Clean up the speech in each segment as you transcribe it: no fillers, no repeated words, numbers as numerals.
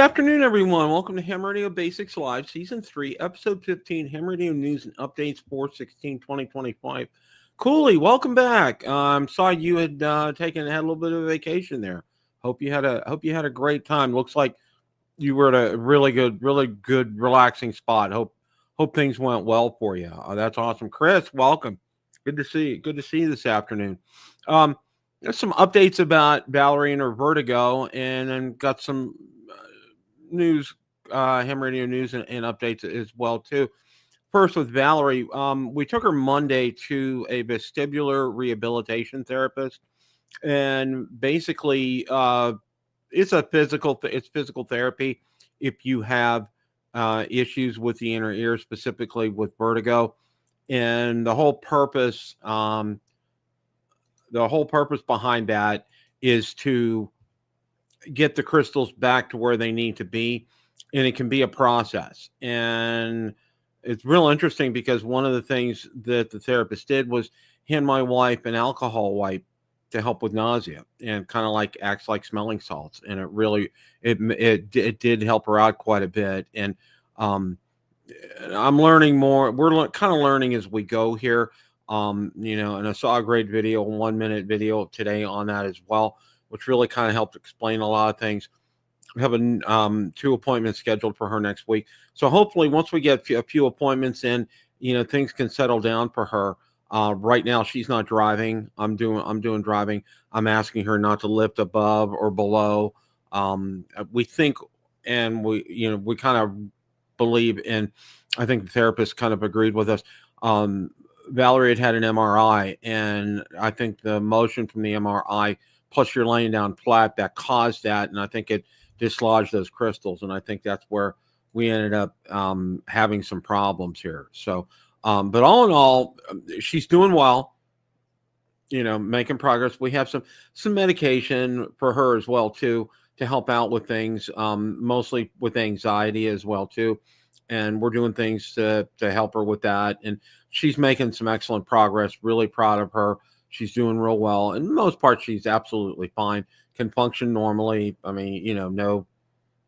afternoon, everyone. Welcome to Ham Radio Basics Live, Season 3, Episode 15, Ham Radio News and Updates, 4/16/2025. Cooley, welcome back. Saw you had had a little bit of a vacation there. Hope you had a great time. Looks like you were at a really good, relaxing spot. Hope things went well for you. That's awesome. Chris, welcome. Good to see you. Good to see you this afternoon. There's some updates about Valerie and her vertigo, and then got some news, ham radio news and updates as well too. First with Valerie, we took her Monday to a vestibular rehabilitation therapist, and basically it's physical therapy if you have issues with the inner ear, specifically with vertigo. And the whole purpose behind that is to get the crystals back to where they need to be, and it can be a process. And it's real interesting because one of the things that the therapist did was hand my wife an alcohol wipe to help with nausea, and kind of like acts like smelling salts, and it did help her out quite a bit. And I'm learning more. We're kind of learning as we go here. And I saw a great video, 1-minute video today on that as well, which really kind of helped explain a lot of things. We have 2 appointments scheduled for her next week. So hopefully once we get a few appointments in, things can settle down for her. Right now she's not driving. I'm doing driving. I'm asking her not to lift above or below. We think, and we kind of believe in, I think the therapist kind of agreed with us. Valerie had an MRI, and I think the motion from the MRI, plus you're laying down flat, that caused that, and I think it dislodged those crystals, and I think that's where we ended up having some problems here. So, but all in all, she's doing well, making progress. We have some medication for her as well too, to help out with things, mostly with anxiety as well too. And we're doing things to help her with that. And she's making some excellent progress. Really proud of her. She's doing real well. In most part, she's absolutely fine. Can function normally. I mean, no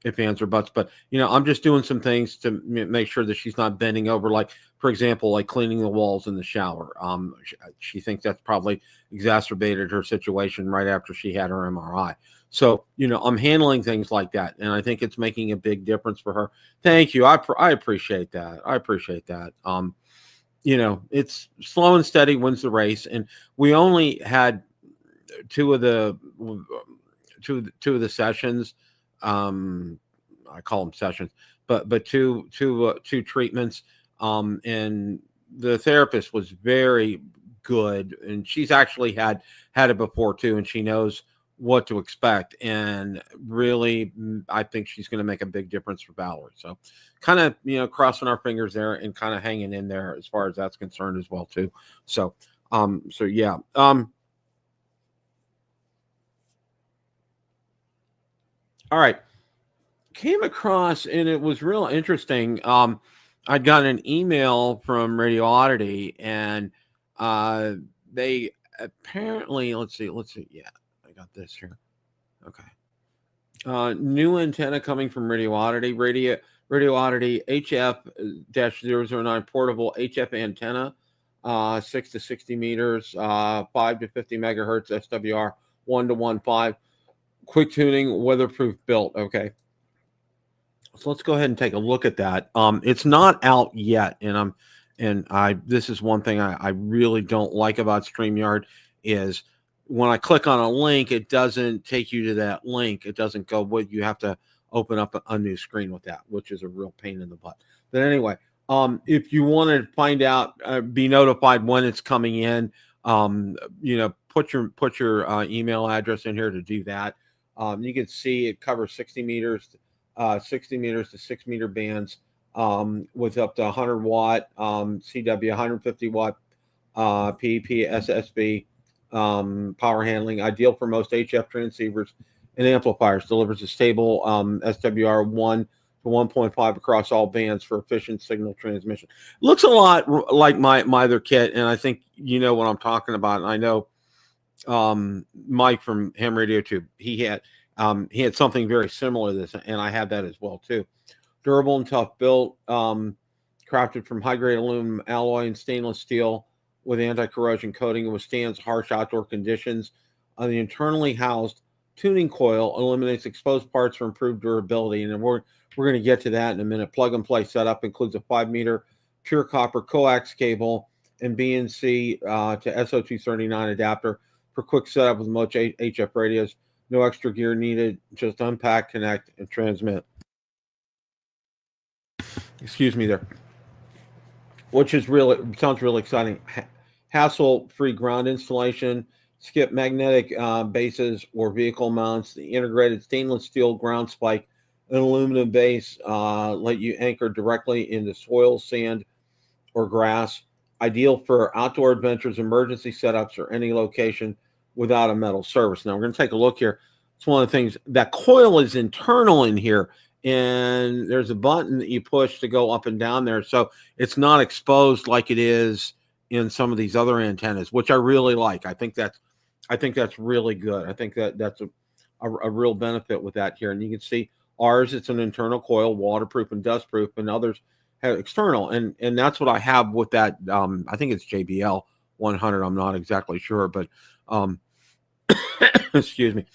ifs, ands, or buts. But, I'm just doing some things to make sure that she's not bending over. Like, for example, like cleaning the walls in the shower. She thinks that's probably exacerbated her situation right after she had her MRI. So, I'm handling things like that, and I think it's making a big difference for her. Thank you. I appreciate that. It's slow and steady wins the race, and we only had two of the sessions. I call them sessions, but two treatments. And the therapist was very good, and she's actually had it before too, and she knows what to expect, and really I think she's going to make a big difference for Valerie. So kind of crossing our fingers there and kind of hanging in there as far as that's concerned as well too. So yeah. All right, came across, and it was real interesting. I got an email from Radio Oddity, and they apparently, let's see. Yeah, I got this here. Okay. New antenna coming from Radio Oddity. Radio Oddity HF-009 portable HF antenna, 6 to 60 meters, 5 to 50 megahertz SWR, 1 to 1.5, quick tuning, weatherproof built. Okay. So let's go ahead and take a look at that. It's not out yet, and this is one thing I really don't like about StreamYard is when I click on a link, it doesn't take you to that link. It doesn't go with, you have to open up a new screen with that, which is a real pain in the butt. But anyway, if you want to find out, be notified when it's coming in, put your email address in here to do that. You can see it covers 60 meters to 6 meter bands, with up to 100 watt CW, 150 watt PEP SSB, power handling, ideal for most HF transceivers and amplifiers. Delivers a stable SWR 1 to 1.5 across all bands for efficient signal transmission. Looks a lot like my other kit, and I think you know what I'm talking about. And I know Mike from Ham Radio Tube, he He had something very similar to this, and I had that as well too. Durable and tough built, crafted from high-grade aluminum alloy and stainless steel with anti-corrosion coating. It withstands harsh outdoor conditions. The internally housed tuning coil eliminates exposed parts for improved durability, and we're going to get to that in a minute. Plug-and-play setup includes a 5-meter pure copper coax cable and BNC to SO239 adapter for quick setup with most HF radios. No extra gear needed, just unpack, connect, and transmit. Excuse me there. Which is really, sounds really exciting. Hassle-free ground installation, skip magnetic bases or vehicle mounts. The integrated stainless steel ground spike and aluminum base let you anchor directly into soil, sand, or grass. Ideal for outdoor adventures, emergency setups, or any location without a metal surface. Now we're going to take a look here. It's one of the things, that coil is internal in here, and there's a button that you push to go up and down there, so it's not exposed like it is in some of these other antennas, which I really like. I think that's really good. I think that's a real benefit with that here. And you can see ours, it's an internal coil, waterproof and dustproof, and others have external, and that's what I have with that. I think it's JBL 100. I'm not exactly sure, but excuse me.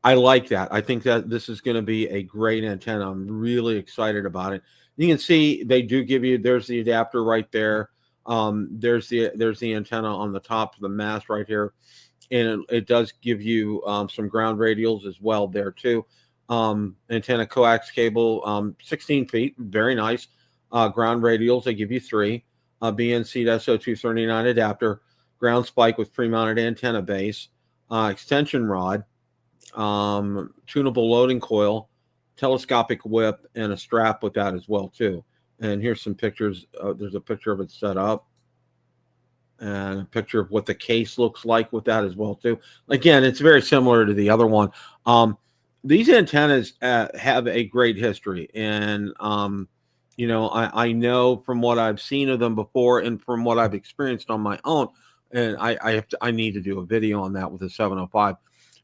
I like that. I think that this is going to be a great antenna. I'm really excited about it. You can see they do give you, there's the adapter right there. There's the antenna on the top of the mast right here. And it does give you some ground radials as well there too. Antenna coax cable, 16 feet, very nice. Ground radials, they give you 3. BNC SO239 adapter, ground spike with pre-mounted antenna base, extension rod, tunable loading coil, telescopic whip, and a strap with that as well too. And here's some pictures. There's a picture of it set up, and a picture of what the case looks like with that as well too. Again, it's very similar to the other one. These antennas have a great history, and you know, I know from what I've seen of them before and from what I've experienced on my own, and I need to do a video on that with the 705.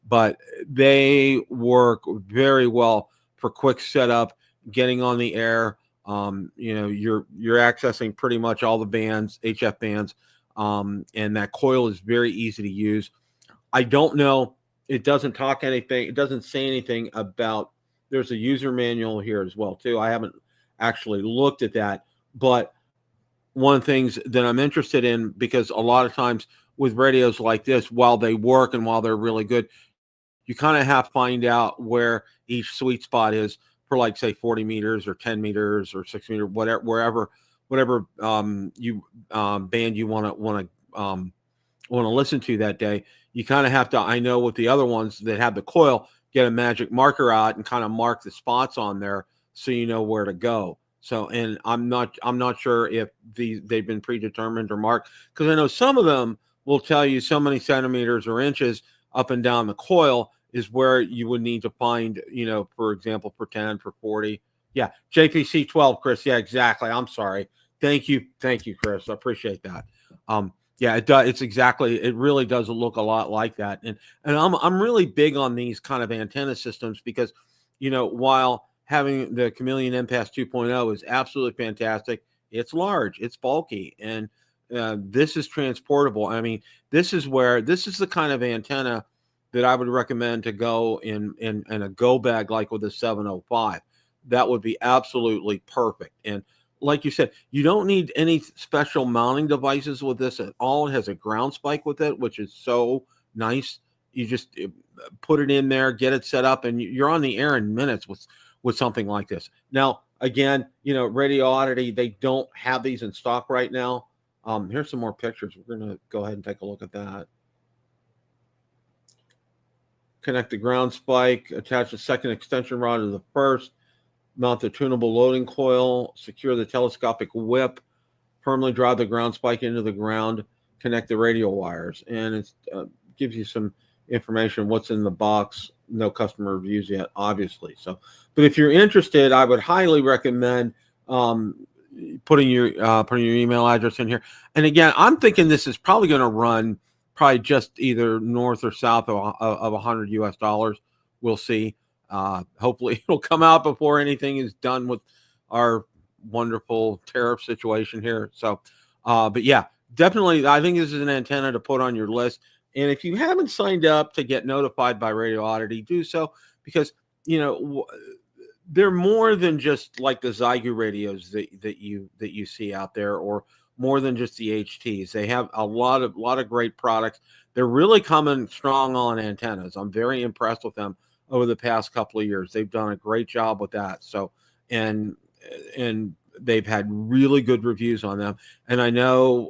But they work very well for quick setup, getting on the air. You know, you're accessing pretty much all the bands, HF bands, and that coil is very easy to use. I don't know. It doesn't talk anything. It doesn't say anything about. There's a user manual here as well too. I haven't actually looked at that, but one of the things that I'm interested in, because a lot of times with radios like this, while they work and while they're really good, you kind of have to find out where each sweet spot is for, like, say 40 meters or 10 meters or 6 meters, whatever band you want to listen to that day. You kind of have to, I know with the other ones that have the coil, get a magic marker out and kind of mark the spots on there so you know where to go. So, and I'm not sure if they've been predetermined or marked, because I know some of them will tell you so many centimeters or inches up and down the coil is where you would need to find, you know, for example, for 10, for 40. Yeah, JPC 12, Chris. Yeah, exactly. I'm sorry. Thank you, Chris. I appreciate that. Yeah, it does. It's exactly. It really does look a lot like that. And I'm really big on these kind of antenna systems because, you know, while having the Chameleon MPass 2.0 is absolutely fantastic, it's large, it's bulky, and this is transportable. I mean, this is the kind of antenna that I would recommend to go in a go bag like with a 705. That would be absolutely perfect. And like you said, you don't need any special mounting devices with this at all. It has a ground spike with it, which is so nice. You just put it in there, get it set up, and you're on the air in minutes with something like this. Now, again, you know, Radio Oddity, they don't have these in stock right now. Here's some more pictures. We're going to go ahead and take a look at that. Connect the ground spike, attach the second extension rod to the first, mount the tunable loading coil, secure the telescopic whip, firmly drive the ground spike into the ground, connect the radio wires, and it gives you some information what's in the box. No customer reviews yet, obviously. So, but if you're interested, I would highly recommend putting your email address in here. And again, I'm thinking this is probably going to run just either north or south of $100 US, we'll see. Hopefully it'll come out before anything is done with our wonderful tariff situation here. So, but yeah, definitely, I think this is an antenna to put on your list. And if you haven't signed up to get notified by Radio Oddity, do so, because they're more than just like the Zygu radios that you see out there, or more than just the HTs. They have a lot of great products. They're really coming strong on antennas. I'm very impressed with them over the past couple of years. They've done a great job with that. So, and they've had really good reviews on them. And I know,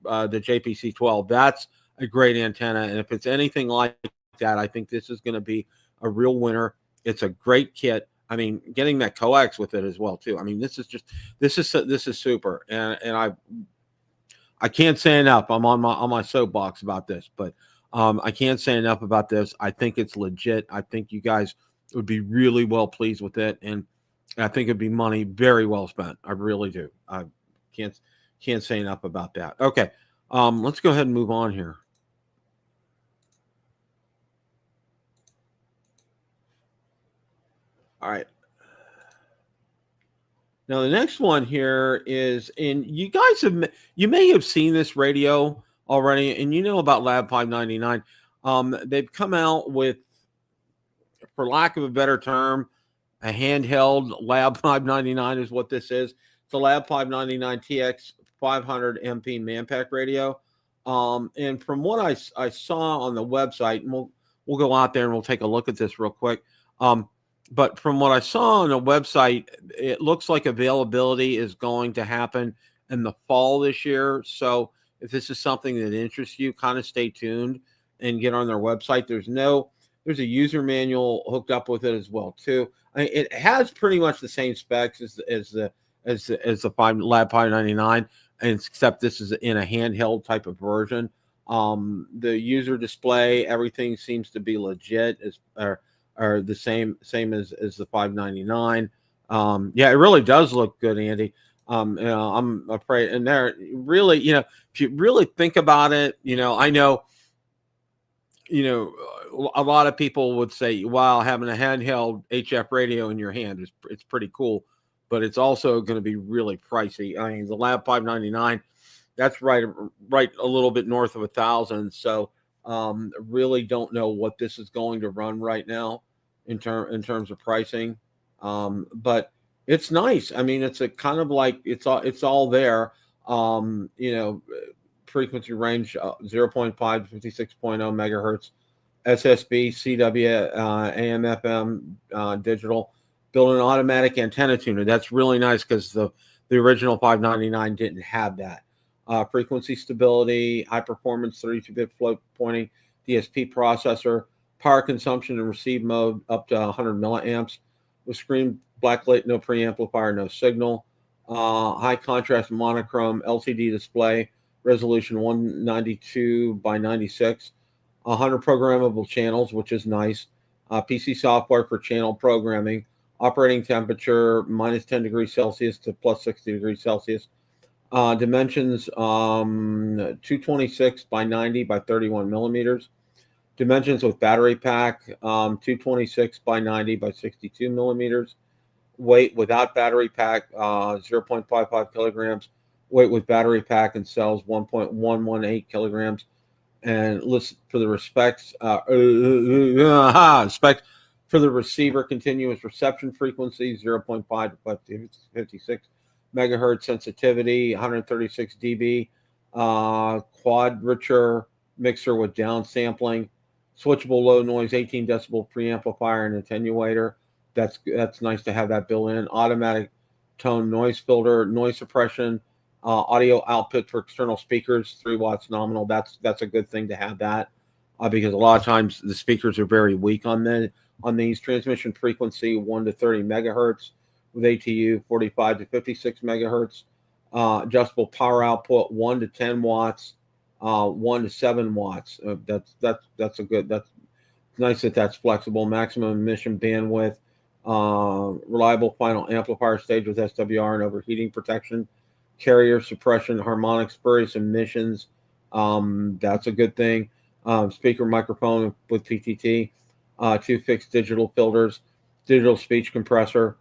the JPC 12, that's a great antenna. And if it's anything like that, I think this is going to be a real winner. It's a great kit. I mean, getting that coax with it as well too. I mean, this is super. And I can't say enough. I'm on my soapbox about this, but I can't say enough about this. I think it's legit. I think you guys would be really well pleased with it, and I think it'd be money very well spent. I really do. I can't say enough about that. Okay, let's go ahead and move on here. All right. Now the next one here is, and you may have seen this radio already, and you know about Lab 599. They've come out with, for lack of a better term, a handheld Lab 599 is what this is. It's a Lab 599 TX 500 MP Manpack radio. And from what I saw on the website, and we'll go out there and we'll take a look at this real quick. But from what I saw on the website, it looks like availability is going to happen in the fall this year. So if this is something that interests you, kind of stay tuned and get on their website. There's a user manual hooked up with it as well too. I mean, it has pretty much the same specs as the Lab 599, and except this is in a handheld type of version. The user display, everything seems to be legit, are the same as the 599. Yeah, it really does look good, Andy. I'm afraid, and there really, if you really think about it, I know, a lot of people would say, wow, having a handheld HF radio in your hand it's pretty cool, but it's also going to be really pricey. I mean, the Lab 599, that's right a little bit north of 1,000. So really don't know what this is going to run right now in terms of pricing. But it's nice. I mean, it's a kind of like it's all there. Frequency range 0.5 to 56.0 megahertz, SSB, CW, AM, FM, digital, built an automatic antenna tuner. That's really nice because the original 599 didn't have that. Frequency stability, high performance 32-bit float pointing, DSP processor, power consumption and receive mode up to 100 milliamps, with screen backlight, no preamplifier, no signal, high contrast monochrome LCD display, resolution 192 by 96, 100 programmable channels, which is nice, PC software for channel programming, operating temperature minus 10 degrees Celsius to plus 60 degrees Celsius, dimensions 226 by 90 by 31 millimeters, dimensions with battery pack 226 by 90 by 62 millimeters, weight without battery pack 0.55 kilograms, weight with battery pack and cells 1.118 kilograms, and list for the specs for the receiver: continuous reception frequency 0.5 to 56 megahertz, sensitivity 136 dB, quadrature mixer with downsampling, switchable low noise 18 decibel preamplifier and attenuator. That's nice to have that built in. Automatic tone noise filter, noise suppression, audio output for external speakers, 3 watts nominal. That's a good thing to have that, because a lot of times the speakers are very weak on these. Transmission frequency 1 to 30 megahertz with ATU 45 to 56 megahertz. Adjustable power output 1 to 10 watts, 1 to 7 watts. That's nice that's flexible. Maximum emission bandwidth, reliable final amplifier stage with SWR and overheating protection, carrier suppression, harmonic spurious emissions. That's a good thing. Speaker microphone with PTT. two fixed digital filters, digital speech compressor.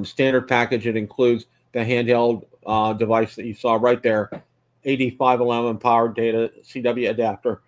Standard package, it includes the handheld device that you saw right there, AD511 power data CW adapter,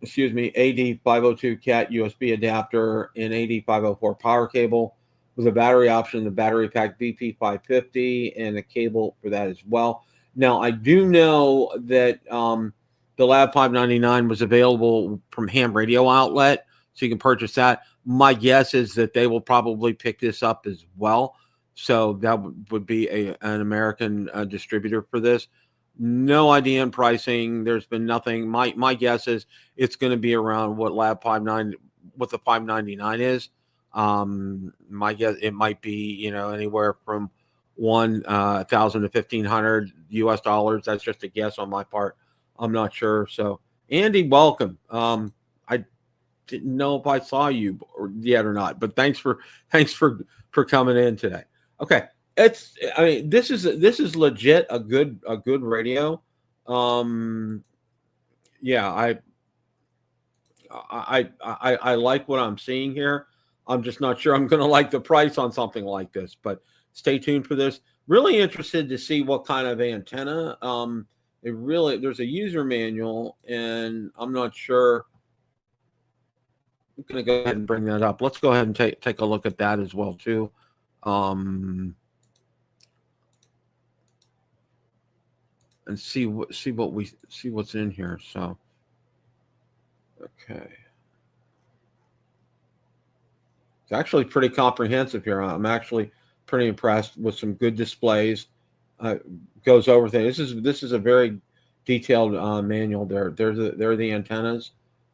AD502 CAT USB adapter, and AD504 power cable with a battery option, the battery pack BP550, and a cable for that as well. Now, I do know that the Lab 599 was available from Ham Radio Outlet, so you can purchase that. My guess is that they will probably pick this up as well. So that would be an American distributor for this. No idea on pricing. There's been nothing. My guess is it's going to be around what the 599 is. My guess it might be anywhere from 1,000 to 1,500 US dollars. That's just a guess on my part. I'm not sure. So Andy, welcome. I didn't know if I saw you yet or not, but thanks for coming in today. Okay. This is legit a good radio. Yeah, I like what I'm seeing here. I'm just not sure I'm going to like the price on something like this, but stay tuned for this. Really interested to see what kind of antenna. There's a user manual, and I'm not sure. I'm going to go ahead and bring that up. Let's go ahead and take a look at that as well too. And see what's in here. So, okay, it's actually pretty comprehensive here. I'm actually pretty impressed with some good displays. Goes over things. This is a very detailed manual. There are the antennas,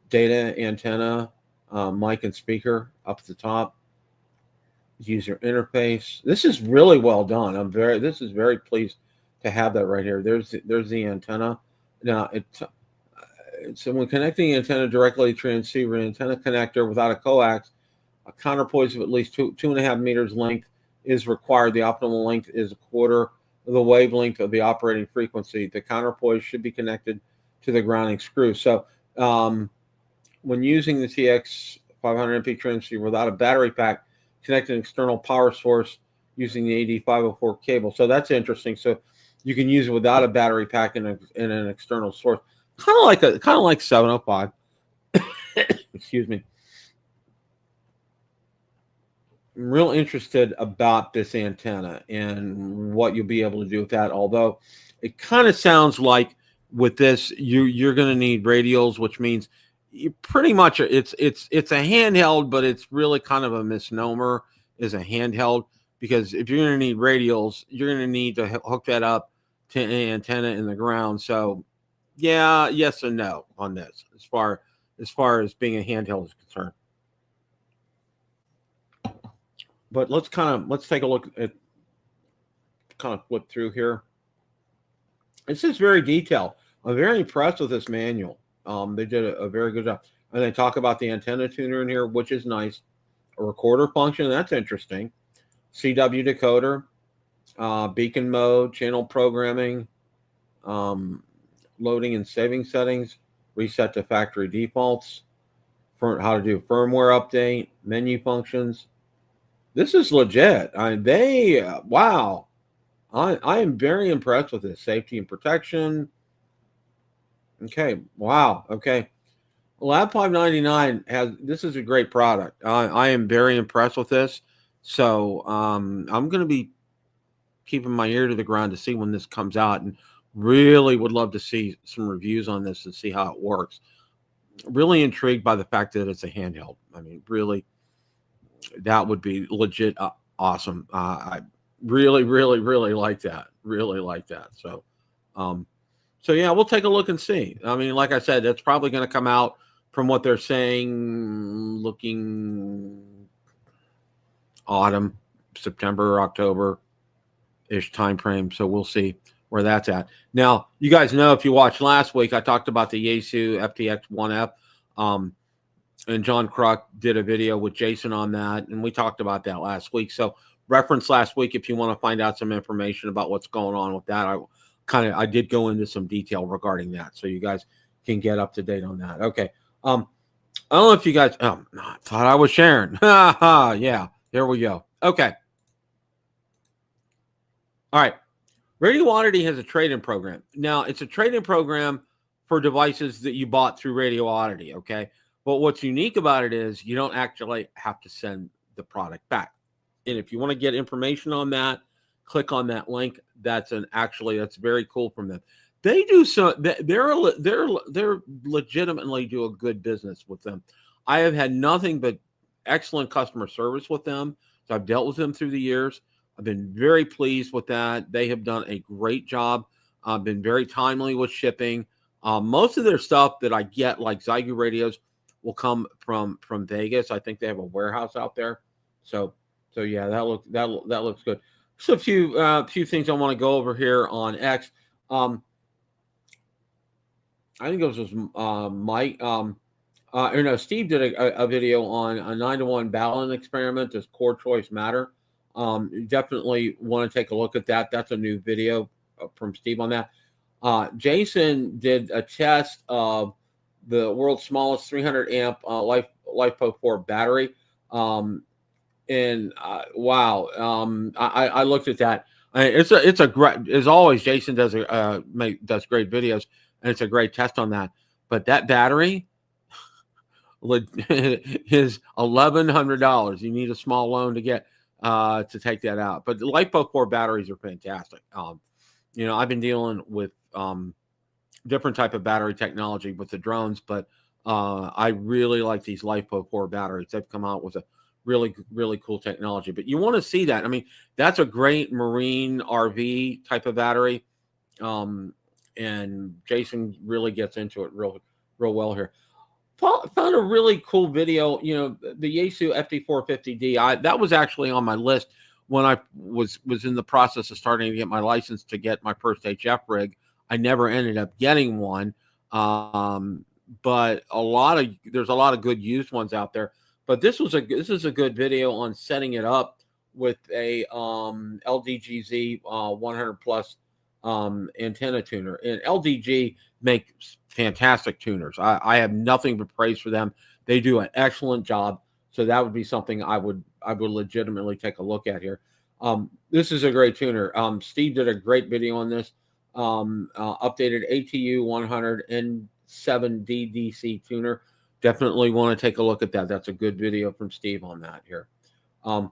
data antenna, mic and speaker up at the top. User interface. This is really well done. This is very pleased to have that right here. There's the antenna. Now so when connecting the antenna directly to transceiver, an antenna connector without a coax, a counterpoise of at least 2.5 meters length is required. The optimal length is a quarter of the wavelength of the operating frequency. The counterpoise should be connected to the grounding screw. So when using the TX 500MP transceiver without a battery pack, connect an external power source using the AD504 cable. So that's interesting. So you can use it without a battery pack in an external source, kind of like 705. Excuse me. I'm real interested about this antenna and what you'll be able to do with that. Although it kind of sounds like with this, you're going to need radials, which means you pretty much it's a handheld, but it's really kind of a misnomer as a handheld, because if you're going to need radials, you're going to need to hook that up to an antenna in the ground. So yeah, yes and no on this as far as being a handheld is concerned. But let's take a look at, kind of flip through here. This is very detailed. I'm very impressed with this manual. They did a very good job. And they talk about the antenna tuner in here, which is nice. A recorder function, that's interesting. CW decoder, beacon mode, channel programming, loading and saving settings, reset to factory defaults, for how to do firmware update, menu functions. This is legit. Wow. I am very impressed with this. Safety and protection. Okay. Wow. Okay. Lab 599 this is a great product. I am very impressed with this. So I'm going to be keeping my ear to the ground to see when this comes out, and really would love to see some reviews on this and see how it works. Really intrigued by the fact that it's a handheld. I mean, really, that would be legit awesome. I really, really, really like that. Really like that. So, so yeah, we'll take a look and see. I mean, like I said, that's probably going to come out from what they're saying, looking autumn, September, October-ish time frame. So we'll see where that's at. Now, you guys know, if you watched last week, I talked about the Yaesu FT-150Rasp. And John Kruk did a video with Jason on that, and we talked about that last week. So reference last week if you want to find out some information about what's going on with that. I did go into some detail regarding that, so you guys can get up to date on that. Okay. I don't know if you guys, I thought I was sharing. Yeah, there we go. Okay. All right. Radio Oddity has a trade-in program. Now, it's a trade-in program for devices that you bought through Radio Oddity, okay? But what's unique about it is you don't actually have to send the product back. And if you want to get information on that, click on that link. That's very cool from them. They do so. They're legitimately do a good business with them. I have had nothing but excellent customer service with them. So I've dealt with them through the years. I've been very pleased with that. They have done a great job. I've been very timely with shipping. Most of their stuff that I get, like Zygu radios, will come from Vegas. I think they have a warehouse out there. So yeah, that looks good. So a few things I want to go over here on X. I think it was just Mike. Steve did a video on a 9-to-1 balance experiment. Does core choice matter? You definitely want to take a look at that. That's a new video from Steve on that. Jason did a test of the world's smallest 300 amp LiFePO 4 battery. Wow. I looked at that. It's a great, as always, Jason does does great videos, and it's a great test on that. But that battery is $1,100. You need a small loan to get to take that out. But the LiFePO 4 batteries are fantastic. I've been dealing with different type of battery technology with the drones, but I really like these LiFePO 4 batteries. They've come out with a really, really cool technology. But you want to see that. I mean, that's a great marine RV type of battery. And Jason really gets into it real well here. Found a really cool video, the Yaesu FT-450D. That was actually on my list when I was in the process of starting to get my license to get my first HF rig. I never ended up getting one, but there's a lot of good used ones out there. But this is a good video on setting it up with a LDGZ 100 plus antenna tuner. And LDG makes fantastic tuners. I have nothing but praise for them. They do an excellent job. So that would be something I would legitimately take a look at here. This is a great tuner. Steve did a great video on this. Updated ATU 100 N7D DC tuner. Definitely want to take a look at that. That's a good video from Steve on that here. And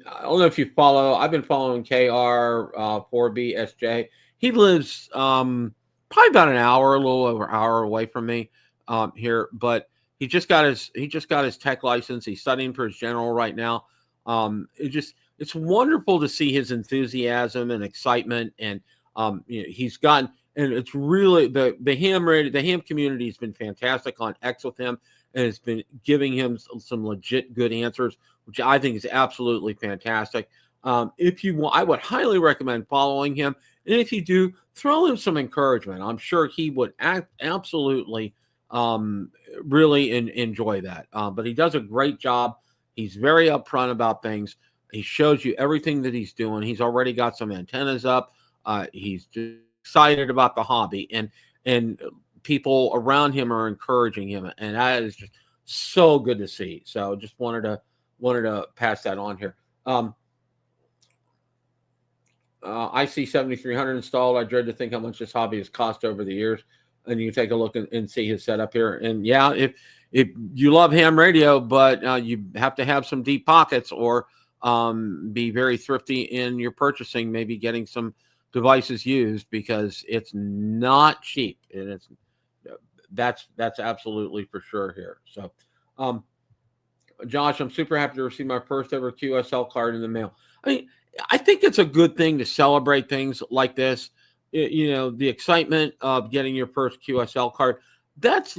I don't know if you follow, I've been following KR4BSJ. He lives probably about a little over an hour away from me here, but he just got his tech license. He's studying for his general right now. It's wonderful to see his enthusiasm and excitement, and he's gotten, and it's really the ham community has been fantastic on X with him, and it's been giving him some legit good answers, which I think is absolutely fantastic. If you want, I would highly recommend following him. And if you do, throw him some encouragement. I'm sure he would absolutely really enjoy that. But he does a great job. He's very upfront about things. He shows you everything that he's doing. He's already got some antennas up. He's just excited about the hobby, and people around him are encouraging him, and that is just so good to see. So just wanted to pass that on here. IC 7300 installed. I dread to think how much this hobby has cost over the years. And you take a look and see his setup here. And yeah, if you love ham radio, but you have to have some deep pockets, or be very thrifty in your purchasing, maybe getting some devices used, because it's not cheap, and that's absolutely for sure here. So, Josh, I'm super happy to receive my first ever QSL card in the mail. I mean, I think it's a good thing to celebrate things like this. The excitement of getting your first QSL card. That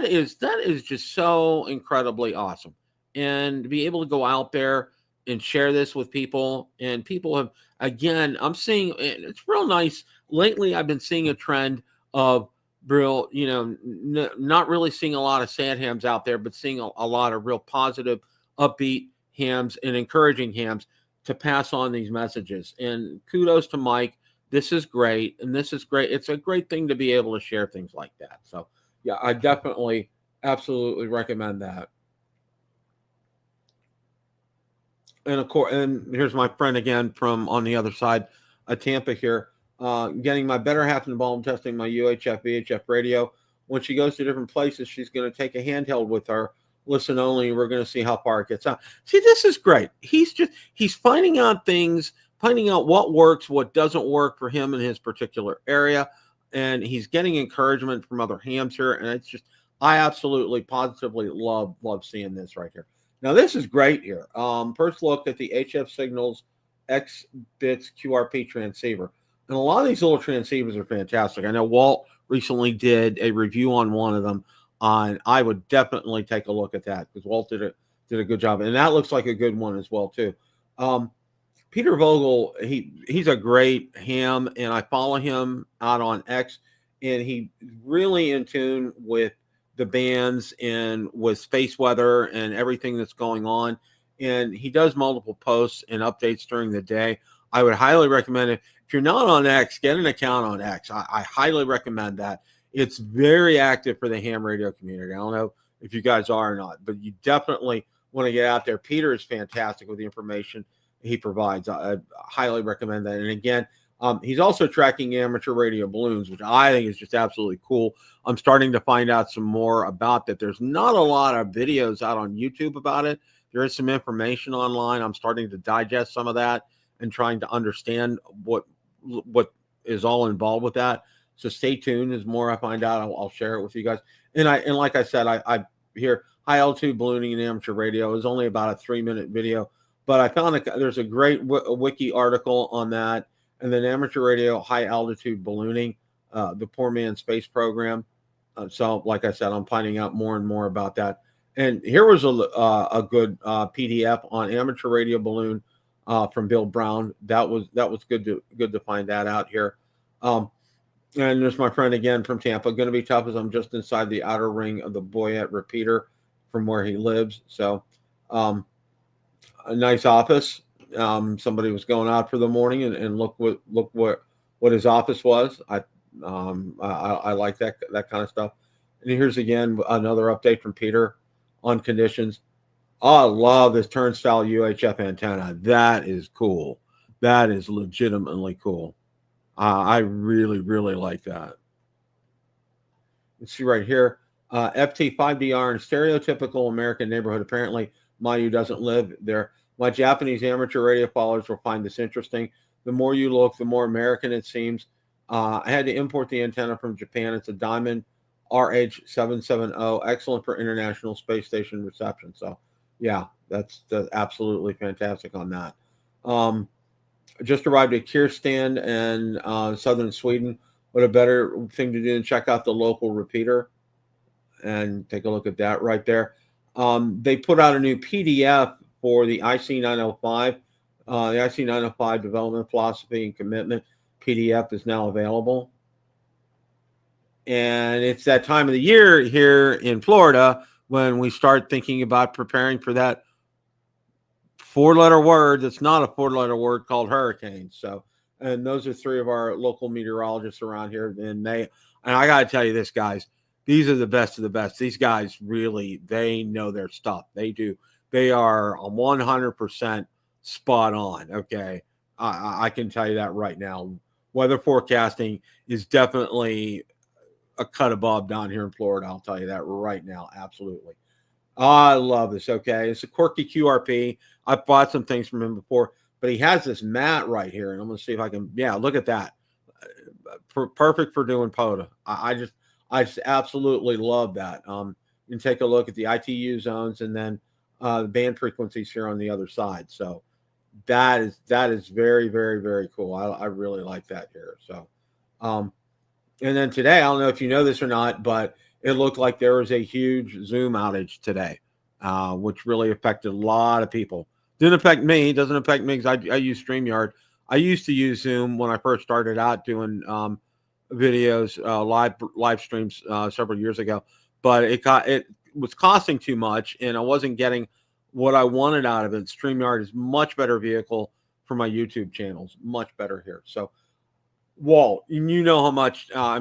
is just so incredibly awesome. And to be able to go out there and share this with people, and people have, again, I'm seeing, it's real nice. Lately, I've been seeing a trend of real, not really seeing a lot of sad hams out there, but seeing a lot of real positive, upbeat hams and encouraging hams to pass on these messages. And kudos to Mike. This is great. And this is great. It's a great thing to be able to share things like that. So yeah, I definitely Absolutely recommend that. And of course, and here's my friend again from on the other side of Tampa here, getting my better half involved in testing my UHF VHF radio. When she goes to different places, she's going to take a handheld with her, listen only. We're going to see how far it gets out. See, this is great. He's finding out things, finding out what works, what doesn't work for him in his particular area, and he's getting encouragement from other hams here. And it's just, I absolutely, positively love seeing this right here. Now, this is great here. First look at the HF Signals X bits QRP transceiver. And a lot of these little transceivers are fantastic. I know Walt recently did a review on one of them. I would definitely take a look at that because Walt did a good job. And that looks like a good one as well, too. Peter Vogel, he's a great ham, and I follow him out on X, and he's really in tune with the bands and with space weather and everything that's going on. And he does multiple posts and updates during the day. I would highly recommend it. If you're not on X, get an account on X. I highly recommend that. It's very active for the ham radio community. I don't know if you guys are or not, but you definitely want to get out there. Peter is fantastic with the information he provides. I highly recommend that. And again, he's also tracking amateur radio balloons, which I think is just absolutely cool. I'm starting to find out some more about that. There's not a lot of videos out on YouTube about it. There is some information online. I'm starting to digest some of that and trying to understand what is all involved with that. So stay tuned. As more I find out, I'll share it with you guys. And like I said, I hear high altitude ballooning and amateur radio is only about a 3-minute video, but I found there's a great wiki article on that. And then amateur radio, high altitude ballooning, the Poor Man's Space Program. So, like I said, I'm finding out more and more about that. And here was a good PDF on amateur radio balloon from Bill Brown. That was good to find that out here. And there's my friend again from Tampa. Going to be tough as I'm just inside the outer ring of the Boyette repeater from where he lives. So, a nice office. Somebody was going out for the morning and look what his office was. I like that kind of stuff. And here's again another update from Peter on conditions. Oh, I love this turnstile UHF antenna. That is cool. That is legitimately cool. I really like that. You see right here, FT5DR in stereotypical American neighborhood. Apparently, Mayu doesn't live there. My Japanese amateur radio followers will find this interesting. The more you look, the more American it seems. I had to import the antenna from Japan. It's a Diamond RH770, excellent for International Space Station reception. So, yeah, that's absolutely fantastic on that. Just arrived at Kirsten in southern Sweden. What a better thing to do than check out the local repeater and take a look at that right there. They put out a new PDF for the IC905. The IC905 Development Philosophy and Commitment PDF is now available. And it's that time of the year here in Florida when we start thinking about preparing for that 4-letter word that's not a 4-letter word called hurricane. So, and those are 3 of our local meteorologists around here. And I got to tell you this, guys, these are the best of the best. These guys really, they know their stuff. They do. They are 100% spot on. Okay. I can tell you that right now. Weather forecasting is definitely a cut above down here in Florida. I'll tell you that right now. Absolutely. I love this. Okay. It's a quirky QRP. I bought some things from him before, but he has this mat right here. And I'm going to see if I can, look at that. Perfect for doing POTA. I just absolutely love that. You can take a look at the ITU zones and then the band frequencies here on the other side. So that is very cool. I really like that here. So, and then today, I don't know if you know this or not, but it looked like there was a huge Zoom outage today, which really affected a lot of people. Didn't affect me. Doesn't affect me because I use StreamYard. I used to use Zoom when I first started out doing videos, live streams several years ago, but it was costing too much, and I wasn't getting what I wanted out of it. StreamYard is much better vehicle for my YouTube channels, much better here. So, Walt, you know how much. I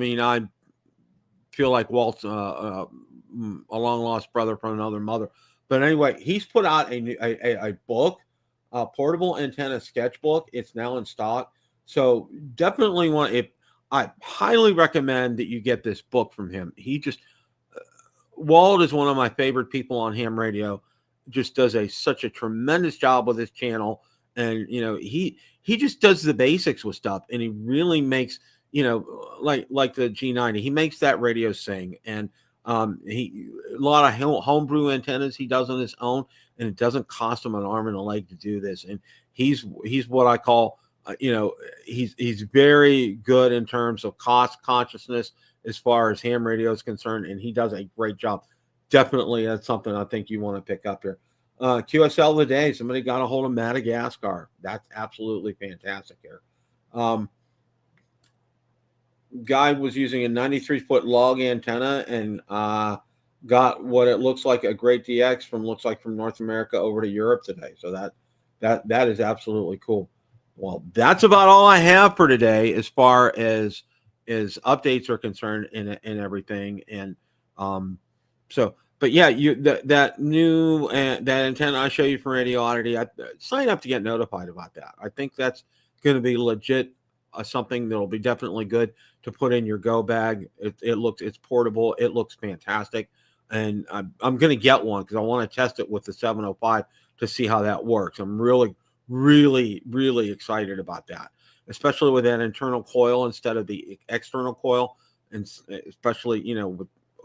feel like Walt's a long lost brother from another mother. But anyway, he's put out a book, a portable antenna sketchbook. It's now in stock. So definitely I highly recommend that you get this book from him. Walt is one of my favorite people on ham radio. Just does such a tremendous job with his channel, and he just does the basics with stuff, and he really makes like the G90. He makes that radio sing, and he a lot of homebrew antennas he does on his own, and it doesn't cost him an arm and a leg to do this. And he's what I call he's very good in terms of cost consciousness as far as ham radio is concerned, and he does a great job. Definitely, that's something I think you want to pick up here. QSL of the day, somebody got a hold of Madagascar. That's absolutely fantastic here. Guy was using a 93-foot log antenna and got what it looks like a Great DX from North America over to Europe today. So that is absolutely cool. Well, that's about all I have for today as far as updates are concerned and everything. And but yeah, that new that antenna I show you from Radio Oddity, sign up to get notified about that. I think that's going to be legit, something that'll be definitely good to put in your go bag. It's portable. It looks fantastic, and I'm going to get one because I want to test it with the 705 to see how that works. I'm really, really, really excited about that, especially with that internal coil instead of the external coil, and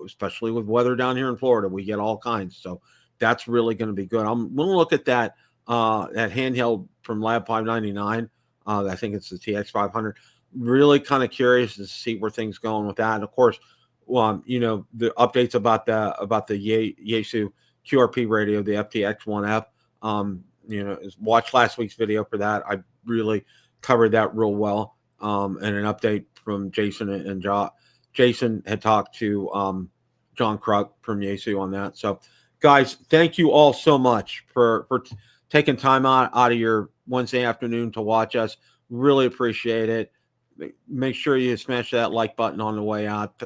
especially with weather down here in Florida, we get all kinds. So that's really going to be good. I'm going to look at that handheld from Lab 599. I think it's the TX500. Really kind of curious to see where things going with that. And of course, the updates about the Yaesu QRP radio, the FTX1F. Watch last week's video for that. I really covered that real well. And an update from Jason and John. Jason had talked to John Kruk from Yaesu on that. So, guys, thank you all so much for taking time out of your Wednesday afternoon to watch us. Really appreciate it. Make sure you smash that like button on the way out.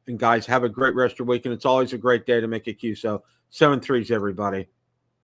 And, guys, have a great rest of your week. And it's always a great day to make a QSO. 7-3s, everybody.